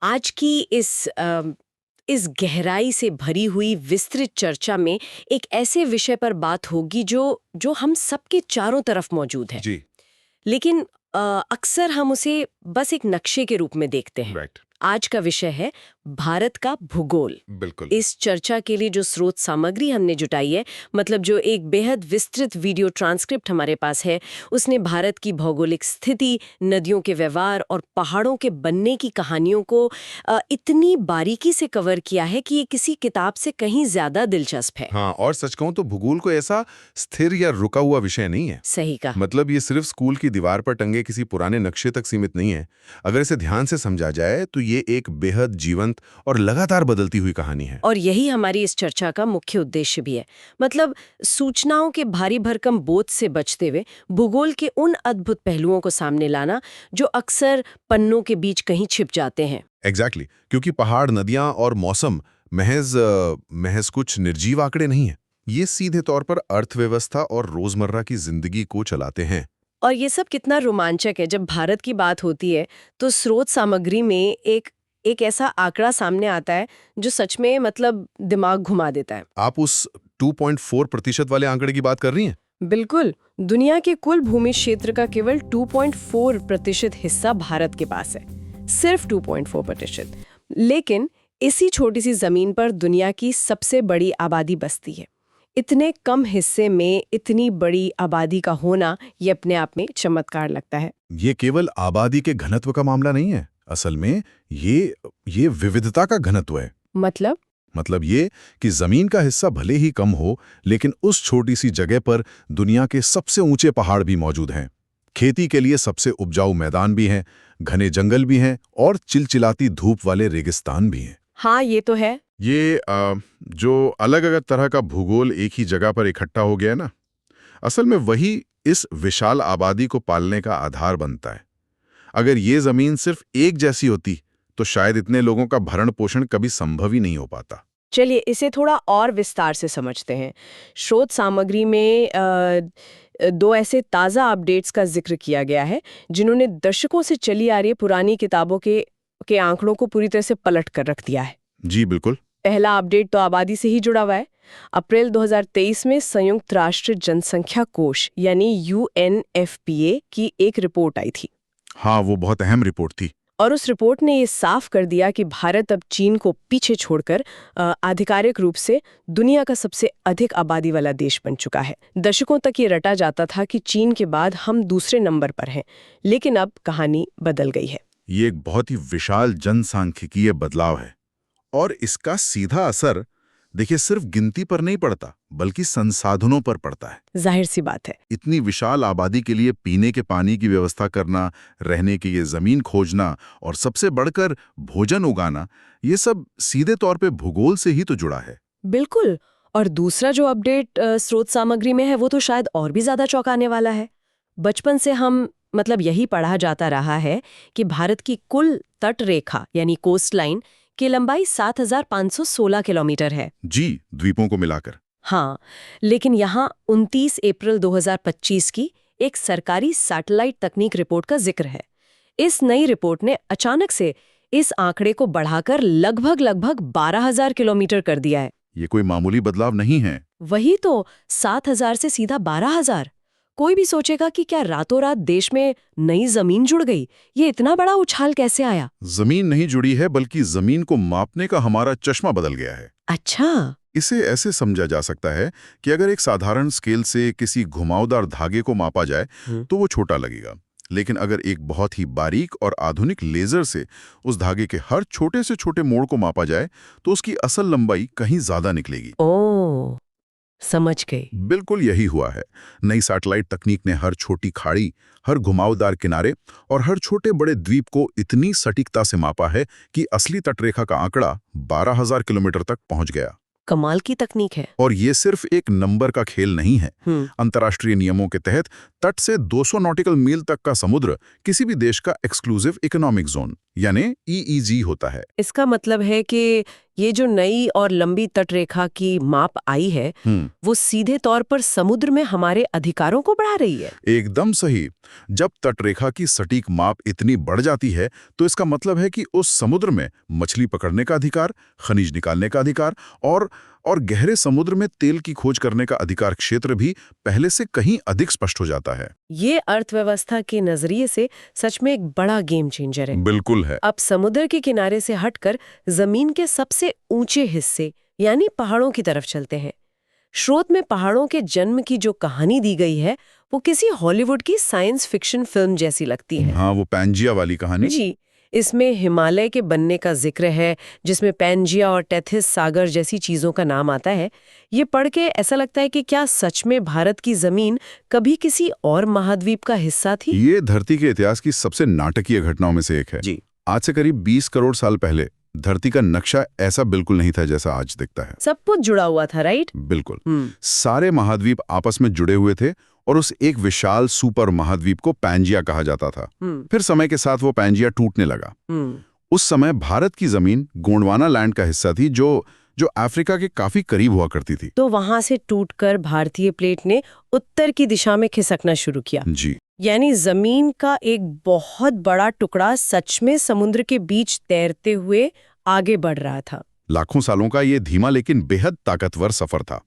आज की इस गहराई से भरी हुई विस्तृत चर्चा में एक ऐसे विषय पर बात होगी जो जो हम सबके चारों तरफ मौजूद है। जी। लेकिन अक्सर हम उसे बस एक नक्शे के रूप में देखते हैं। राइट। आज का विषय है भारत का भूगोल। बिल्कुल। इस चर्चा के लिए जो स्रोत सामग्री हमने जुटाई है, मतलब जो एक बेहद विस्तृत वीडियो ट्रांसक्रिप्ट हमारे पास है, उसने भारत की भौगोलिक स्थिति, नदियों के व्यवहार और पहाड़ों के बनने की कहानियों को इतनी बारीकी से कवर किया है कि ये किसी किताब से कहीं ज्यादा दिलचस्प है। हाँ, और सच कहूं तो भूगोल को ऐसा स्थिर या रुका हुआ विषय नहीं है। सही कहा। मतलब ये सिर्फ स्कूल की दीवार पर टंगे किसी पुराने नक्शे तक सीमित नहीं है। अगर इसे ध्यान से समझा जाए तो ये एक बेहद जीवंत और लगातार बदलती हुई कहानी है। और यही हमारी इस चर्चा का मुख्य उद्देश्य भी है। मतलब सूचनाओं के भारी भरकम बोझ से बचते हुए भूगोल के उन अद्भुत पहलुओं को सामने लाना जो अक्सर पन्नों के बीच कहीं छिप जाते हैं। एग्जैक्टली, क्योंकि पहाड़, नदियां और मौसम महज कुछ निर्जीव आंकड़े नहीं है। ये सीधे तौर पर अर्थव्यवस्था और रोजमर्रा की जिंदगी को चलाते हैं। और ये सब कितना रोमांचक है। जब भारत की बात होती है तो स्रोत सामग्री में एक ऐसा आंकड़ा सामने आता है जो सच में मतलब दिमाग घुमा देता है। आप उस 2.4% वाले आंकड़े की बात कर रही हैं? बिल्कुल। दुनिया के कुल भूमि क्षेत्र का केवल 2.4% हिस्सा भारत के पास है, सिर्फ 2.4%। लेकिन इसी छोटी सी जमीन पर दुनिया की सबसे बड़ी आबादी बसती है। इतने कम हिस्से में इतनी बड़ी आबादी का होना ये अपने आप में चमत्कार लगता है। ये केवल आबादी के घनत्व का मामला नहीं है। असल में ये विविधता का घनत्व है। मतलब ये कि जमीन का हिस्सा भले ही कम हो, लेकिन उस छोटी सी जगह पर दुनिया के सबसे ऊंचे पहाड़ भी मौजूद हैं। खेती के लिए सबसे उपजाऊ मैदान भी हैं, घने जंगल भी हैं और चिलचिलाती धूप वाले रेगिस्तान भी हैं। हाँ, ये तो है। ये जो अलग अलग तरह का भूगोल एक ही जगह पर इकट्ठा हो गया है ना, असल में वही इस विशाल आबादी को पालने का आधार बनता है। अगर ये जमीन सिर्फ एक जैसी होती तो शायद इतने लोगों का भरण पोषण कभी संभव ही नहीं हो पाता। चलिए इसे थोड़ा और विस्तार से समझते हैं। स्रोत सामग्री में दो ऐसे ताज़ा अपडेट्स का जिक्र किया गया है जिन्होंने दशकों से चली आ रही पुरानी किताबों के आंकड़ों को पूरी तरह से पलट कर रख दिया है। जी बिल्कुल। पहला अपडेट तो आबादी से ही जुड़ा हुआ है। अप्रैल 2023 में संयुक्त राष्ट्र जनसंख्या कोष यानी UNFPA की एक रिपोर्ट आई थी। हाँ, वो बहुत अहम रिपोर्ट थी। और उस रिपोर्ट ने ये साफ कर दिया कि भारत अब चीन को पीछे छोड़कर आधिकारिक रूप से दुनिया का सबसे अधिक आबादी वाला देश बन चुका है। दशकों तक ये रटा जाता था कि चीन के बाद हम दूसरे नंबर पर हैं, लेकिन अब कहानी बदल गई है। ये एक बहुत ही विशाल जनसांख्यिकीय बदलाव है और इसका सीधा असर देखिए सिर्फ गिनती पर नहीं पड़ता, बल्कि संसाधनों पर पड़ता है। जाहिर सी बात है। इतनी विशाल आबादी के लिए पीने के पानी की व्यवस्था करना, रहने के लिए जमीन खोजना और सबसे बढ़कर भोजन उगाना, ये सब सीधे तौर पे भूगोल से ही तो जुड़ा है। बिल्कुल। और दूसरा जो अपडेट स्रोत सामग्री में है वो तो शायद और भी ज्यादा चौंकाने वाला है। बचपन से हम मतलब यही पढ़ा जाता रहा है कि भारत की कुल तट रेखा यानी कोस्ट लाइन की लंबाई 7,516 किलोमीटर है। जी, द्वीपों को मिलाकर। हाँ, लेकिन यहाँ 29 अप्रैल 2025 की एक सरकारी सैटेलाइट तकनीक रिपोर्ट का जिक्र है। इस नई रिपोर्ट ने अचानक से इस आंकड़े को बढ़ाकर लगभग 12,000 किलोमीटर कर दिया है। ये कोई मामूली बदलाव नहीं है। वही तो, 7,000 से सीधा 12,000। कोई भी सोचेगा कि क्या रातों रात देश में नई जमीन जुड़ गई। ये इतना बड़ा उछाल कैसे आया? जमीन नहीं जुड़ी है, बल्कि जमीन को मापने का हमारा चश्मा बदल गया है। अच्छा। इसे ऐसे समझा जा सकता है कि अगर एक साधारण स्केल से किसी घुमावदार धागे को मापा जाए तो वो छोटा लगेगा, लेकिन अगर एक बहुत ही बारीक और आधुनिक लेजर से उस धागे के हर छोटे से छोटे मोड़ को मापा जाए तो उसकी असल लंबाई कहीं ज्यादा निकलेगी। ओह, समझ गई। बिल्कुल यही हुआ है। नई सैटेलाइट तकनीक ने हर छोटी खाड़ी, हर घुमावदार किनारे और हर छोटे बड़े द्वीप को इतनी सटीकता से मापा है कि असली तटरेखा का आंकड़ा 12,000 किलोमीटर तक पहुंच गया। कमाल की तकनीक है। और ये सिर्फ एक नंबर का खेल नहीं है। अंतर्राष्ट्रीय नियमों के तहत तट से 200 नॉटिकल मील तक का समुद्र किसी भी देश का एक्सक्लूसिव इकोनॉमिक जोन यानी EEZ होता है। इसका मतलब है कि ये जो नई और लंबी तटरेखा की माप आई है वो सीधे तौर पर समुद्र में हमारे अधिकारों को बढ़ा रही है। एकदम सही। जब तटरेखा की सटीक माप इतनी बढ़ जाती है तो इसका मतलब है कि उस समुद्र में मछली पकड़ने का अधिकार, खनिज निकालने का अधिकार और गहरे समुद्र में तेल की खोज करने का अधिकार क्षेत्र भी पहले से कहीं अधिक स्पष्ट हो जाता है। ये अर्थव्यवस्था के नजरिए से सच में एक बड़ा गेम चेंजर है। बिल्कुल है। अब समुद्र के किनारे से हटकर जमीन के सबसे ऊंचे हिस्से यानी पहाड़ों की तरफ चलते हैं। स्रोत में पहाड़ों के जन्म की जो कहानी दी गई है वो किसी हॉलीवुड की साइंस फिक्शन फिल्म जैसी लगती है। हाँ, वो पैंजिया वाली कहानी। जी, इसमें हिमालय के बनने का जिक्र है जिसमें पैंजिया और टेथिस सागर जैसी चीजों का नाम आता है। ये पढ़ के ऐसा लगता है कि क्या सच में भारत की जमीन कभी किसी और महाद्वीप का हिस्सा थी? ये धरती के इतिहास की सबसे नाटकीय घटनाओं में से एक है। जी। आज से करीब 20 करोड़ साल पहले धरती का नक्शा ऐसा बिल्कुल नहीं था जैसा आज दिखता है। सब कुछ जुड़ा हुआ था, राइट? बिल्कुल। सारे महाद्वीप आपस में जुड़े हुए थे और उस एक विशाल सुपर महाद्वीप को पैंजिया कहा जाता था। फिर समय के साथ वो पैंजिया टूटने लगा। उस समय भारत की जमीन गोंडवाना लैंड का हिस्सा थी जो अफ्रीका के काफी करीब हुआ करती थी। तो वहां से टूटकर भारतीय प्लेट ने उत्तर की दिशा में खिसकना शुरू किया। जी। यानी जमीन का एक बहुत बड़ा टुकड़ा सच में समुद्र के बीच तैरते हुए आगे बढ़ रहा था। लाखों सालों का ये धीमा लेकिन बेहद ताकतवर सफर था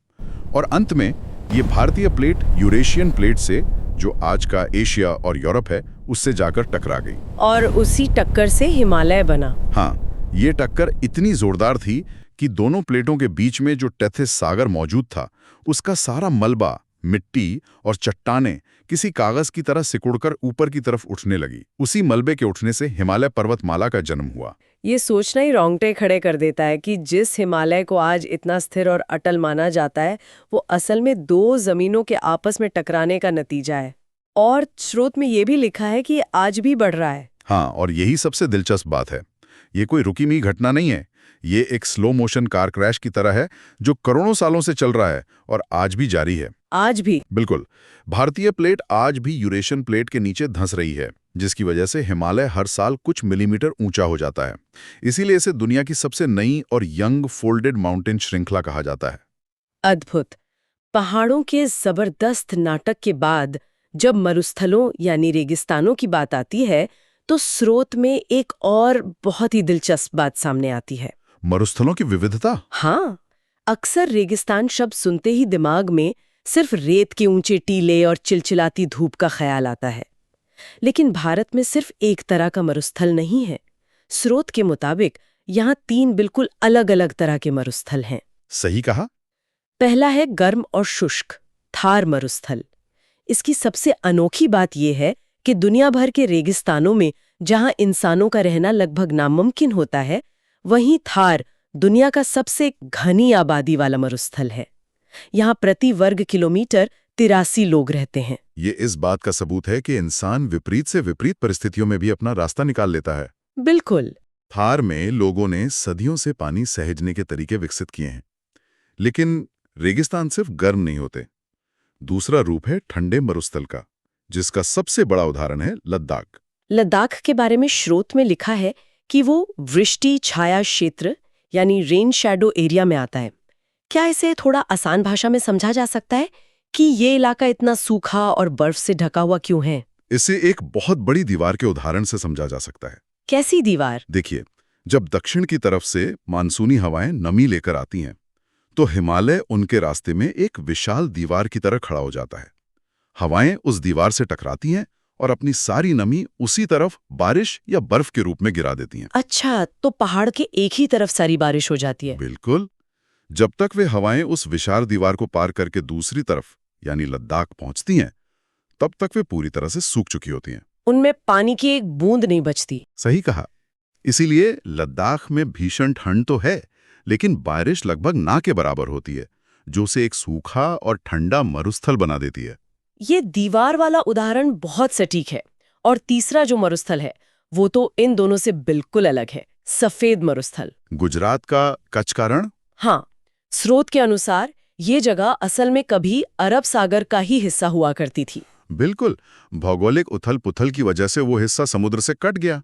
और अंत में ये भारतीय प्लेट यूरेशियन प्लेट से, जो आज का एशिया और यूरोप है, उससे जाकर टकरा गई और उसी टक्कर से हिमालय बना। हाँ, ये टक्कर इतनी जोरदार थी कि दोनों प्लेटों के बीच में जो टेथिस सागर मौजूद था उसका सारा मलबा, मिट्टी और चट्टानें किसी कागज की तरह सिकुड़कर ऊपर की तरफ उठने लगी। उसी मलबे के उठने से हिमालय पर्वतमाला का जन्म हुआ। ये सोचना ही रोंगटे खड़े कर देता है कि जिस हिमालय को आज इतना स्थिर और अटल माना जाता है वो असल में दो जमीनों के आपस में टकराने का नतीजा है। और स्रोत में ये भी लिखा है कि आज भी बढ़ रहा है। हाँ, और यही सबसे दिलचस्प बात है। ये कोई रुकी हुई घटना नहीं है। ये एक स्लो मोशन कार क्रैश की तरह है जो करोड़ों सालों से चल रहा है और आज भी जारी है। आज भी? बिल्कुल। भारतीय प्लेट आज भी यूरेशियन प्लेट के नीचे धंस रही है, जिसकी वजह से हिमालय हर साल कुछ मिलीमीटर ऊंचा हो जाता है। इसीलिए इसे दुनिया की सबसे नई और यंग फोल्डेड माउंटेन श्रृंखला कहा जाता है। अद्भुत। पहाड़ों के जबरदस्त नाटक के बाद जब मरुस्थलों यानी रेगिस्तानों की बात आती है तो स्रोत में एक और बहुत ही दिलचस्प बात सामने आती है। मरुस्थलों की विविधता? हाँ, अक्सर रेगिस्तान शब्द सुनते ही दिमाग में सिर्फ रेत के ऊंचे टीले और चिलचिलाती धूप का ख्याल आता है। लेकिन भारत में सिर्फ एक तरह का मरुस्थल नहीं है। स्रोत के मुताबिक यहाँ 3 बिल्कुल अलग-अलग तरह के मरुस्थल हैं। सही कहा। पहला है गर्म और शुष्क थार मरुस्थल। इसकी सबसे अनोखी बात यह है कि दुनिया भर के रेगिस्तानों में जहां इंसानों का रहना लगभग नामुमकिन होता है, वहीं थार दुनिया का सबसे घनी आबादी वाला मरुस्थल है। यहाँ प्रति वर्ग किलोमीटर 83 लोग रहते हैं। ये इस बात का सबूत है कि इंसान विपरीत से विपरीत परिस्थितियों में भी अपना रास्ता निकाल लेता है। बिल्कुल। थार में लोगों ने सदियों से पानी सहेजने के तरीके विकसित किए हैं। लेकिन रेगिस्तान सिर्फ गर्म नहीं होते। दूसरा रूप है ठंडे मरुस्थल का, जिसका सबसे बड़ा उदाहरण है लद्दाख। लद्दाख के बारे में स्रोत में लिखा है कि वो वृष्टि छाया क्षेत्र यानी रेन शैडो एरिया में आता है। क्या इसे थोड़ा आसान भाषा में समझा जा सकता है कि ये इलाका इतना सूखा और बर्फ से ढका हुआ क्यों है? इसे एक बहुत बड़ी दीवार के उदाहरण से समझा जा सकता है। कैसी दीवार? देखिए, जब दक्षिण की तरफ से मानसूनी हवाएं नमी लेकर आती हैं, तो हिमालय उनके रास्ते में एक विशाल दीवार की तरह खड़ा हो जाता है। हवाएं उस दीवार से टकराती हैं और अपनी सारी नमी उसी तरफ बारिश या बर्फ के रूप में गिरा देती हैं। अच्छा, तो पहाड़ के एक ही तरफ सारी बारिश हो जाती है? बिल्कुल। जब तक वे हवाएं उस विशाल दीवार को पार करके दूसरी तरफ यानी लद्दाख पहुंचती हैं, तब तक वे पूरी तरह से सूख चुकी होती हैं। उनमें पानी की एक बूंद नहीं बचती। सही कहा। इसीलिए लद्दाख में भीषण ठंड तो है, लेकिन बारिश लगभग ना के बराबर होती है, जो उसे एक सूखा और ठंडा मरुस्थल बना देती है। ये दीवार वाला उदाहरण बहुत सटीक है। और तीसरा जो मरुस्थल है वो तो इन दोनों से बिल्कुल अलग है, सफेद मरुस्थल। गुजरात का कच्छ का रण? हाँ, स्रोत के अनुसार ये जगह असल में कभी अरब सागर का ही हिस्सा हुआ करती थी। बिल्कुल। भौगोलिक उथल पुथल की वजह से वो हिस्सा समुद्र से कट गया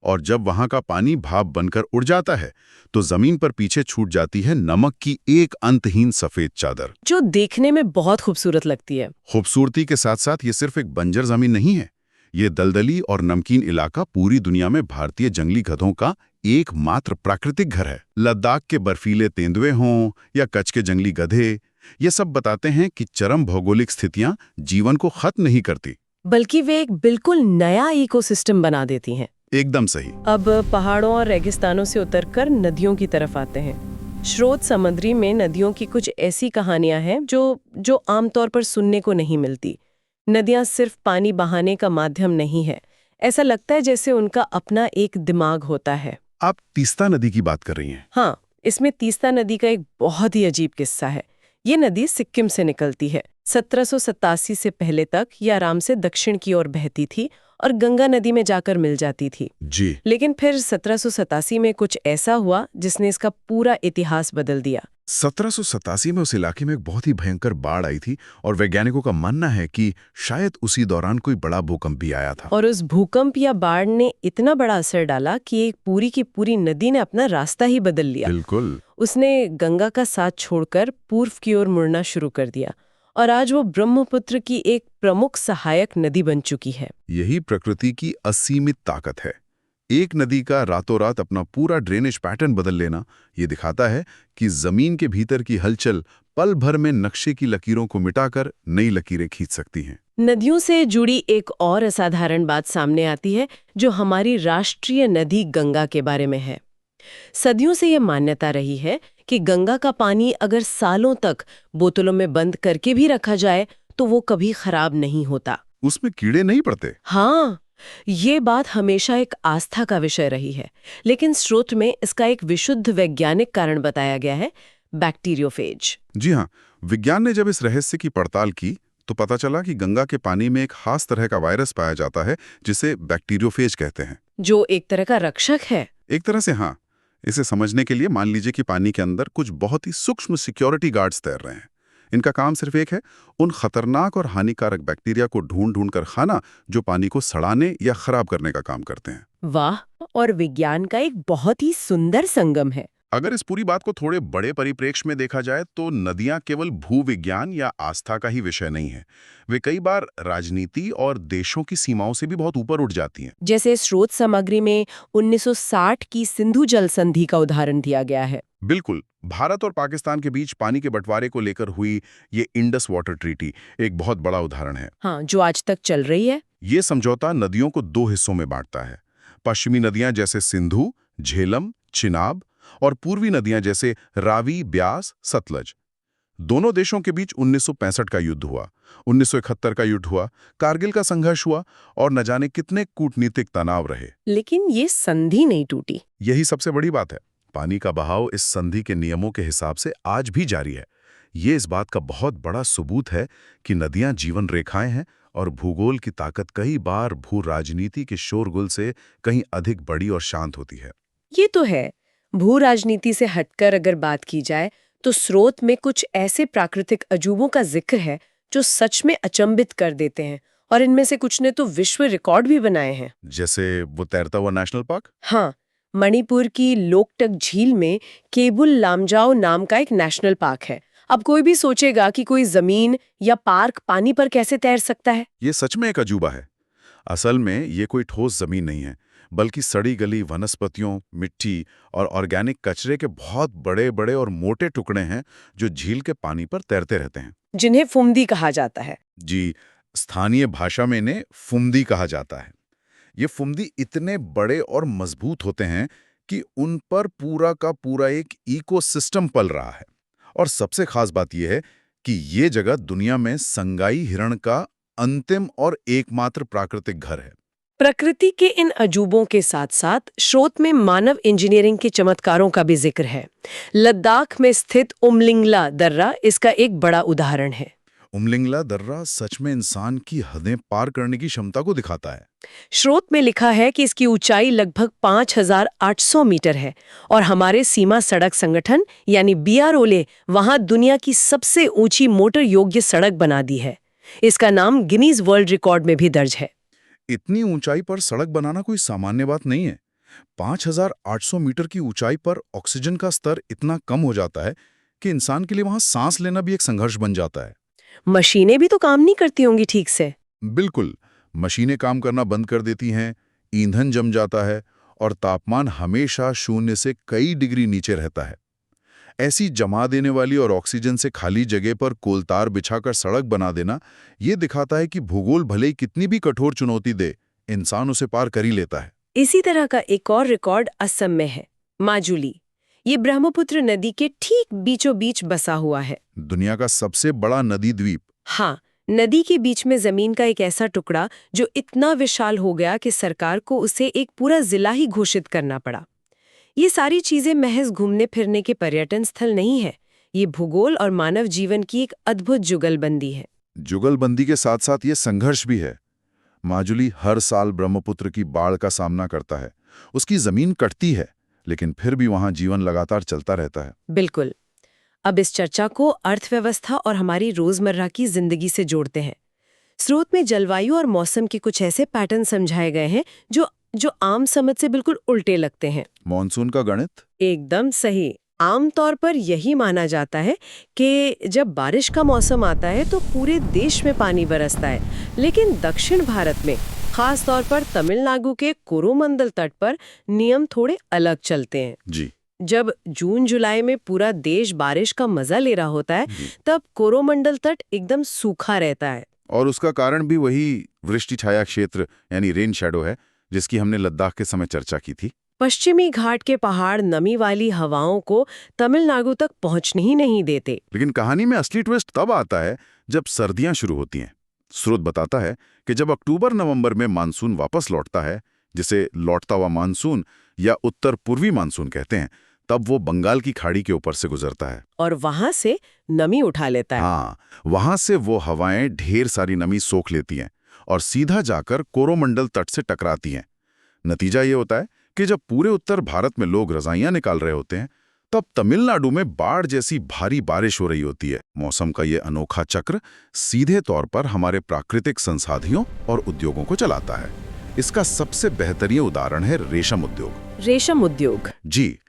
और जब वहां का पानी भाप बनकर उड़ जाता है तो जमीन पर पीछे छूट जाती है नमक की एक अंतहीन सफेद चादर, जो देखने में बहुत खूबसूरत लगती है। खूबसूरती के साथ साथ ये सिर्फ एक बंजर जमीन नहीं है, ये दलदली और नमकीन इलाका पूरी दुनिया में भारतीय जंगली गधों का एकमात्र प्राकृतिक घर है। लद्दाख के बर्फीले तेंदुए हों या कच्छ के जंगली गधे, ये सब बताते हैं कि चरम भौगोलिक स्थितियां जीवन को खत्म नहीं करती, बल्कि वे एक बिल्कुल नया इकोसिस्टम बना देती हैं। एकदम सही। अब पहाड़ों और रेगिस्तानों से उतरकर नदियों की तरफ आते हैं। स्रोत समुद्री में नदियों की कुछ ऐसी कहानियां हैं जो आमतौर पर सुनने को नहीं मिलती। नदियां सिर्फ पानी बहाने का माध्यम नहीं है, ऐसा लगता है जैसे उनका अपना एक दिमाग होता है। आप तीस्ता नदी की बात कर रही हैं? हाँ, इसमें तीस्ता नदी का एक बहुत ही अजीब किस्सा है। ये नदी सिक्किम से निकलती है। 1787 से पहले तक ये आराम से दक्षिण की ओर बहती थी और गंगा नदी में जाकर मिल जाती थी जी। लेकिन फिर 1787 में कुछ ऐसा हुआ जिसने इसका पूरा इतिहास बदल दिया। 1787 में उस इलाके में एक बहुत ही भयंकर बाढ़ आई थी और वैज्ञानिकों का मानना है कि शायद उसी दौरान कोई बड़ा भूकंप भी आया था। और उस भूकंप या बाढ़ ने इतना बड़ा असर डाला कि एक पूरी की पूरी नदी ने अपना रास्ता ही बदल लिया। बिल्कुल। उसने गंगा का साथ छोड़कर पूर्व की ओर मुड़ना शुरू कर दिया और आज वो ब्रह्मपुत्र की एक प्रमुख सहायक नदी बन चुकी है। यही प्रकृति की असीमित ताकत है। एक नदी का रातों रात अपना पूरा ड्रेनेज पैटर्न बदल लेना ये दिखाता है कि जमीन के भीतर की हलचल पल भर में नक्शे की लकीरों को मिटाकर नई लकीरें खींच सकती हैं। नदियों से जुड़ी एक और असाधारण बात सामने आती है जो हमारी राष्ट्रीय नदी गंगा के बारे में है। सदियों से ये मान्यता रही है कि गंगा का पानी अगर सालों तक बोतलों में बंद करके भी रखा जाए तो वो कभी खराब नहीं होता, उसमें कीड़े नहीं पड़ते। हाँ, ये बात हमेशा एक आस्था का विषय रही है, लेकिन स्रोत में इसका एक विशुद्ध वैज्ञानिक कारण बताया गया है, बैक्टीरियोफेज। जी हाँ, विज्ञान ने जब इस रहस्य की पड़ताल की तो पता चला कि गंगा के पानी में एक खास तरह का वायरस पाया जाता है जिसे बैक्टीरियोफेज कहते हैं, जो एक तरह का रक्षक है। एक तरह से हाँ। इसे समझने के लिए मान लीजिए कि पानी के अंदर कुछ बहुत ही सूक्ष्म सिक्योरिटी गार्ड्स तैर रहे हैं। इनका काम सिर्फ एक है, उन खतरनाक और हानिकारक बैक्टीरिया को ढूंढ कर खाना जो पानी को सड़ाने या खराब करने का काम करते हैं। वाह, और विज्ञान का एक बहुत ही सुंदर संगम है। अगर इस पूरी बात को थोड़े बड़े परिप्रेक्ष्य में देखा जाए तो नदियां केवल भूविज्ञान या आस्था का ही विषय नहीं है, वे कई बार राजनीति और देशों की सीमाओं से भी बहुत ऊपर उठ जाती हैं। जैसे स्रोत सामग्री में 1960 की सिंधु जल संधि का उदाहरण दिया गया है। बिल्कुल, भारत और पाकिस्तान के बीच पानी के बंटवारे को लेकर हुई ये इंडस वाटर ट्रीटी एक बहुत बड़ा उदाहरण है। हाँ, जो आज तक चल रही है। ये समझौता नदियों को दो हिस्सों में बांटता है। पश्चिमी नदियां जैसे सिंधु, झेलम, चिनाब और पूर्वी नदियां जैसे रावी, ब्यास, सतलज। दोनों देशों के बीच 1965 का युद्ध हुआ, 1971 का युद्ध हुआ, कारगिल का संघर्ष हुआ और न जाने कितने कूटनीतिक तनाव रहे, लेकिन ये संधि नहीं टूटी। यही सबसे बड़ी बात है। पानी का बहाव इस संधि के नियमों के हिसाब से आज भी जारी है। ये इस बात का बहुत बड़ा सबूत है कि नदियां जीवन रेखाएं हैं और भूगोल की ताकत कई बार भू राजनीति के शोरगुल से कहीं अधिक बड़ी और शांत होती है। ये तो है। भू राजनीति से हटकर अगर बात की जाए तो स्रोत में कुछ ऐसे प्राकृतिक अजूबों का जिक्र है जो सच में अचंभित कर देते हैं, और इनमें से कुछ ने तो विश्व रिकॉर्ड भी बनाए हैं। जैसे वो तैरता हुआ नेशनल पार्क। हाँ, मणिपुर की लोकटक झील में केबुल लामजाओ नाम का एक नेशनल पार्क है। अब कोई भी सोचेगा कि कोई जमीन या पार्क पानी पर कैसे तैर सकता है। ये सच में एक अजूबा है। असल में ये कोई ठोस जमीन नहीं है, बल्कि सड़ी गली वनस्पतियों, मिट्टी और ऑर्गेनिक कचरे के बहुत बड़े बड़े और मोटे टुकड़े हैं जो झील के पानी पर तैरते रहते हैं, जिन्हें फुमदी कहा जाता है। जी, स्थानीय भाषा में इन्हें फुमदी कहा जाता है। ये फुमदी इतने बड़े और मजबूत होते हैं कि उन पर पूरा का पूरा एक इकोसिस्टम पल रहा है। और सबसे खास बात यह है कि ये जगह दुनिया में संगाई हिरण का अंतिम और एकमात्र प्राकृतिक घर है। प्रकृति के इन अजूबों के साथ साथ स्रोत में मानव इंजीनियरिंग के चमत्कारों का भी जिक्र है। लद्दाख में स्थित उमलिंगला दर्रा इसका एक बड़ा उदाहरण है। उमलिंगला दर्रा सच में इंसान की हदें पार करने की क्षमता को दिखाता है। स्रोत में लिखा है कि इसकी ऊंचाई लगभग 5,800 मीटर है और हमारे सीमा सड़क संगठन यानी BRO ने वहां दुनिया की सबसे ऊंची मोटर योग्य सड़क बना दी है। इसका नाम गिनीज वर्ल्ड रिकॉर्ड में भी दर्ज है। इतनी ऊंचाई पर सड़क बनाना कोई सामान्य बात नहीं है। 5800 मीटर की ऊंचाई पर ऑक्सीजन का स्तर इतना कम हो जाता है कि इंसान के लिए वहां सांस लेना भी एक संघर्ष बन जाता है। मशीनें भी तो काम नहीं करती होंगी ठीक से। बिल्कुल, मशीनें काम करना बंद कर देती हैं, ईंधन जम जाता है और तापमान हमेशा 0 से कई डिग्री नीचे रहता है। ऐसी जमा देने वाली और ऑक्सीजन से खाली जगह पर कोलतार बिछाकर सड़क बना देना, ये दिखाता है कि भूगोल भले ही कितनी भी कठोर चुनौती दे, इंसान उसे पार कर ही लेता है। इसी तरह का एक और रिकॉर्ड असम में है, माजुली। ये ब्रह्मपुत्र नदी के ठीक बीचों बीच बसा हुआ है। दुनिया का सबसे बड़ा नदी द्वीप। हाँ, नदी के बीच में जमीन का एक ऐसा टुकड़ा जो इतना विशाल हो गया कि सरकार को उसे एक पूरा जिला ही घोषित करना पड़ा। ये सारी चीजें महज घूमने फिरने के पर्यटन स्थल नहीं है, ये भूगोल और मानव जीवन की एक अद्भुत जुगलबंदी है। जुगलबंदी के साथ साथ ये संघर्ष भी है। माजुली हर साल ब्रह्मपुत्र की बाढ़ का सामना करता है। उसकी जमीन कटती है, लेकिन फिर भी वहां जीवन लगातार चलता रहता है। बिल्कुल। अब इस चर्चा को अर्थव्यवस्था और हमारी रोजमर्रा की जिंदगी से जोड़ते हैं। स्रोत में जलवायु और मौसम के कुछ ऐसे पैटर्न समझाए गए हैं जो आम समझ से बिल्कुल उल्टे लगते हैं। मॉनसून का गणित? एकदम सही। आमतौर पर यही माना जाता है कि जब बारिश का मौसम आता है तो पूरे देश में पानी बरसता है, लेकिन दक्षिण भारत में, खास तौर पर तमिलनाडु के कोरोमंडल तट पर नियम थोड़े अलग चलते हैं। जी। जब जून जुलाई में पूरा देश बारिश का मजा ले रहा होता है, तब कोरोमंडल तट एकदम सूखा रहता है। और उसका कारण भी वही वृष्टि छाया क्षेत्र यानी रेन शैडो है, जिसकी हमने लद्दाख के समय चर्चा की थी। पश्चिमी घाट के पहाड़ नमी वाली हवाओं को तमिलनाडु तक पहुंचने ही नहीं देते। लेकिन कहानी में असली ट्विस्ट तब आता है जब सर्दियां शुरू होती हैं। स्रोत बताता है कि जब अक्टूबर-नवंबर में मानसून वापस लौटता है, जिसे लौटता हुआ मानसून या उत्तर पूर्वी मानसून कहते हैं, तब वो बंगाल की खाड़ी के ऊपर से गुजरता है और वहां से नमी उठा लेता है। हाँ, वहां से वो हवाएं ढेर सारी नमी सोख लेती हैं और सीधा जाकर कोरोमंडल तट से टकराती हैं। नतीजा ये होता है कि जब पूरे उत्तर भारत में लोग रजाइयां निकाल रहे होते हैं, तब तमिलनाडु में बाढ़ जैसी भारी बारिश हो रही होती है। मौसम का ये अनोखा चक्र सीधे तौर पर हमारे प्राकृतिक संसाधनों और उद्योगों को चलाता है। इसका सबसे बेहतरीन उदाहरण है रेशम उद्योग। रेशम उद्योग? जी।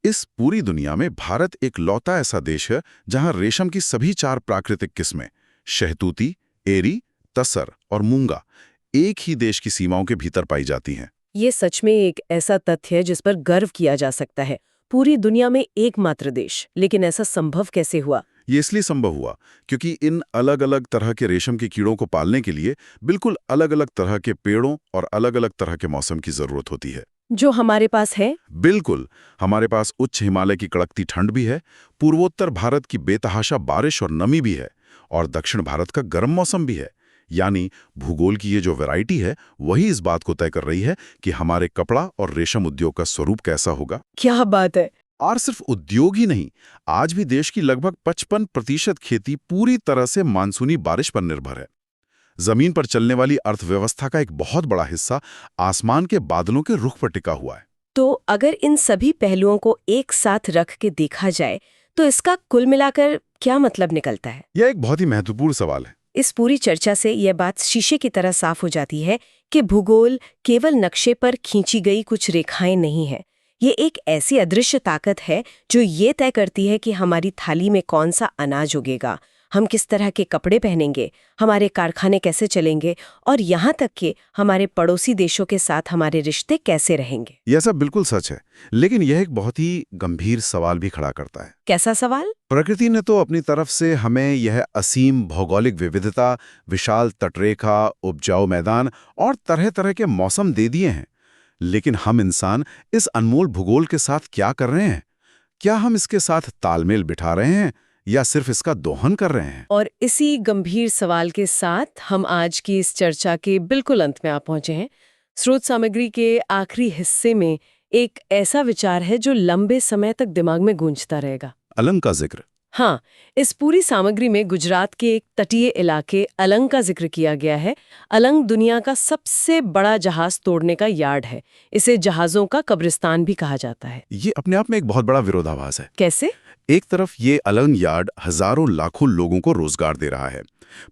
इस पूरी दुनिया में भारत एक लौता ऐसा देश है जहां रेशम की सभी 4 प्राकृतिक किस्में, शहतूती, एरी, तसर और मूंगा, एक ही देश की सीमाओं के भीतर पाई जाती हैं। ये सच में एक ऐसा तथ्य है जिस पर गर्व किया जा सकता है। पूरी दुनिया में एकमात्र देश। लेकिन ऐसा संभव कैसे हुआ? ये इसलिए संभव हुआ क्योंकि इन अलग-अलग तरह के रेशम के कीड़ों को पालने के लिए बिल्कुल अलग-अलग तरह के पेड़ों और अलग-अलग तरह के मौसम की जरूरत होती है। जो हमारे पास है? बिल्कुल। हमारे पास उच्च हिमालय की कड़कती ठंड भी है, पूर्वोत्तर भारत की बेतहाशा बारिश और नमी भी है, और दक्षिण भारत का गर्म मौसम भी है। यानी भूगोल की ये जो वैरायटी है, वही इस बात को तय कर रही है कि हमारे कपड़ा और रेशम उद्योग का स्वरूप कैसा होगा। क्या बात है! और सिर्फ उद्योग ही नहीं, आज भी देश की लगभग 55% खेती पूरी तरह से मानसूनी बारिश पर निर्भर है। जमीन पर चलने वाली अर्थव्यवस्था का एक बहुत बड़ा हिस्सा आसमान के बादलों के रुख पर टिका हुआ है। तो अगर इन सभी पहलुओं को एक साथ रख के देखा जाए, तो इसका कुल मिलाकर क्या मतलब निकलता है? यह एक बहुत ही महत्वपूर्ण सवाल है। इस पूरी चर्चा से यह बात शीशे की तरह साफ हो जाती है कि भूगोल केवल नक्शे पर खींची गई कुछ रेखाएं नहीं है। ये एक ऐसी अदृश्य ताकत है जो ये तय करती है कि हमारी थाली में कौन सा अनाज उगेगा, हम किस तरह के कपड़े पहनेंगे, हमारे कारखाने कैसे चलेंगे, और यहाँ तक कि हमारे पड़ोसी देशों के साथ हमारे रिश्ते कैसे रहेंगे। यह सब बिल्कुल सच है, लेकिन यह एक बहुत ही गंभीर सवाल भी खड़ा करता है। कैसा सवाल? प्रकृति ने तो अपनी तरफ से हमें यह असीम भौगोलिक विविधता, विशाल तटरेखा, उपजाऊ मैदान और तरह तरह के मौसम दे दिए हैं, लेकिन हम इंसान इस अनमोल भूगोल के साथ क्या कर रहे हैं? क्या हम इसके साथ तालमेल बिठा रहे हैं या सिर्फ इसका दोहन कर रहे हैं? और इसी गंभीर सवाल के साथ हम आज की इस चर्चा के बिल्कुल अंत में आ पहुंचे हैं। स्रोत सामग्री के आखिरी हिस्से में एक ऐसा विचार है जो लंबे समय तक दिमाग में गूंजता रहेगा। अलंग का जिक्र। हाँ, इस पूरी सामग्री में गुजरात के एक तटीय इलाके अलंग का जिक्र किया गया है। अलंग दुनिया का सबसे बड़ा जहाज तोड़ने का यार्ड है। इसे जहाजों का कब्रिस्तान भी कहा जाता है। ये अपने आप में एक बहुत बड़ा विरोधाभास है। कैसे? एक तरफ ये अलंग यार्ड हजारों लाखों लोगों को रोजगार दे रहा है।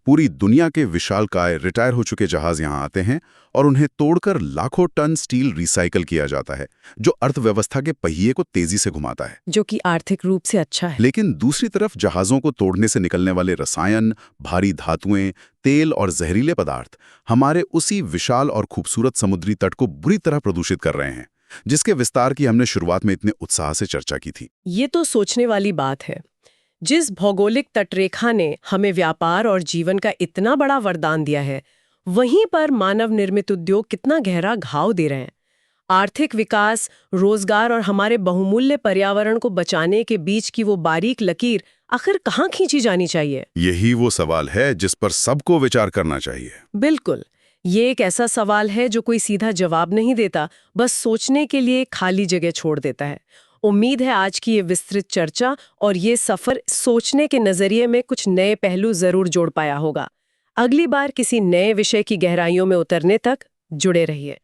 पूरी दुनिया के विशालकाय रिटायर हो चुके जहाज यहाँ आते हैं और उन्हें तोड़कर लाखों टन स्टील रिसाइकल किया जाता है, जो अर्थव्यवस्था के पहिए को तेजी से घुमाता है। जो कि आर्थिक रूप से अच्छा है। लेकिन दूसरी तरफ जहाज़ों को तोड़ने से निकलने वाले रसायन, भारी धातुएं, तेल और जहरीले पदार्थ हमारे उसी विशाल और खूबसूरत समुद्री तट को बुरी तरह प्रदूषित कर रहे हैं, जिसके विस्तार की हमने शुरुआत में इतने उत्साह से चर्चा की थी। ये तो सोचने वाली बात है। जिस भौगोलिक तटरेखा ने हमें व्यापार और जीवन का इतना बड़ा वरदान दिया है, वहीं पर मानव निर्मित उद्योग कितना गहरा घाव दे रहे हैं। आर्थिक विकास, रोजगार और हमारे बहुमूल्य पर्यावरण को बचाने के बीच की वो बारीक लकीर आखिर कहाँ खींची जानी चाहिए? यही वो सवाल है जिस पर सबको विचार करना चाहिए। बिल्कुल। ये एक ऐसा सवाल है जो कोई सीधा जवाब नहीं देता, बस सोचने के लिए खाली जगह छोड़ देता है। उम्मीद है आज की ये विस्तृत चर्चा और ये सफर सोचने के नजरिए में कुछ नए पहलू जरूर जोड़ पाया होगा। अगली बार किसी नए विषय की गहराइयों में उतरने तक जुड़े रहिए।